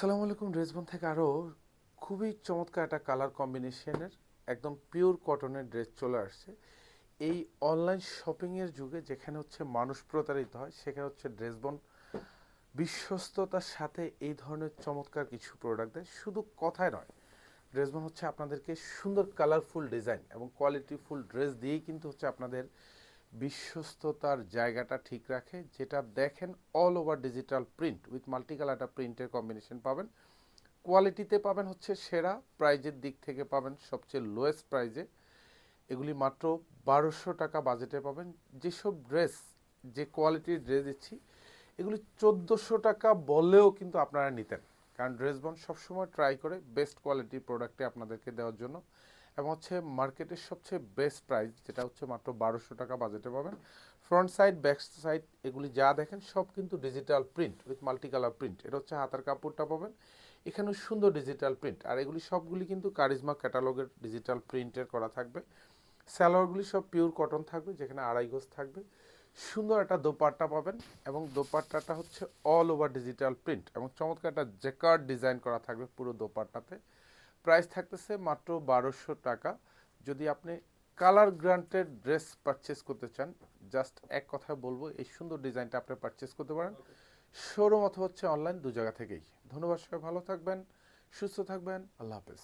আসসালামু আলাইকুম। ড্রেসবন থেকে আরও খুবই চমৎকার একটা কালার কম্বিনেশনের একদম পিওর কটনের ড্রেস চলে আসছে। এই অনলাইন শপিংয়ের যুগে যেখানে হচ্ছে মানুষ প্রতারিত হয়, সেখানে হচ্ছে ড্রেসবন বিশ্বস্ততার সাথে এই ধরনের চমৎকার কিছু প্রোডাক্ট দেয়। শুধু কথায় নয়, ড্রেসবন হচ্ছে আপনাদেরকে সুন্দর কালারফুল ডিজাইন এবং কোয়ালিটিফুল ড্রেস দিয়েই কিন্তু হচ্ছে আপনাদের বিশ্বস্ততার জায়গাটা ঠিক রাখে। যেটা দেখেন all over digital print with multi colour একটা প্রিন্টের কম্বিনেশন পাবেন। কোয়ালিটিতে পাবেন হচ্ছে সেরা, প্রাইজের দিক থেকে পাবেন সবচেয়ে লোয়েস্ট প্রাইজে। এগুলি মাত্র 1200 টাকা বাজেটে পাবেন। যেসব ড্রেস, যে কোয়ালিটির ড্রেস দিচ্ছি, এগুলি 1400 টাকা বললেও কিন্তু আপনারা নিতেন, কারণ ড্রেসবন সবসময় ট্রাই করে বেস্ট কোয়ালিটির প্রোডাক্টে আপনাদেরকে দেওয়ার জন্য। এবং হচ্ছে মার্কেটের সবচেয়ে বেস্ট প্রাইস, যেটা হচ্ছে মাত্র 1200 টাকা বাজেটে পাবেন। ফ্রন্ট সাইড, ব্যাক সাইড এগুলি যা দেখেন সব কিন্তু digital print with multi colour print. এটা হচ্ছে হাতার কাপড়টা পাবেন, এখানেও সুন্দর ডিজিটাল প্রিন্ট। আর এগুলি সবগুলি কিন্তু কারিজমা ক্যাটালগের ডিজিটাল প্রিন্টের করা থাকবে। সালোয়ারগুলি সব পিওর কটন থাকবে, যেখানে আড়াই গজ থাকবে। সুন্দর একটা দোপাট্টা পাবেন, এবং দোপাট্টাটা হচ্ছে অল ওভার ডিজিটাল প্রিন্ট এবং চমৎকার একটা জ্যাকার্ড ডিজাইন করা থাকবে পুরো দোপাট্টাতে। প্রাইস থাকতেছে মাত্র 1200 টাকা। যদি আপনি কালার গ্রান্টেড ড্রেস পারচেস করতে চান, জাস্ট এক কথা বলবো, এই সুন্দর ডিজাইনটা আপনি পারচেস করতে পারেন শোরুম অথবা হচ্ছে অনলাইন, দু জায়গা থেকেই। ধন্যবাদ, সবাই ভালো থাকবেন, সুস্থ থাকবেন, আল্লাহ হাফেজ।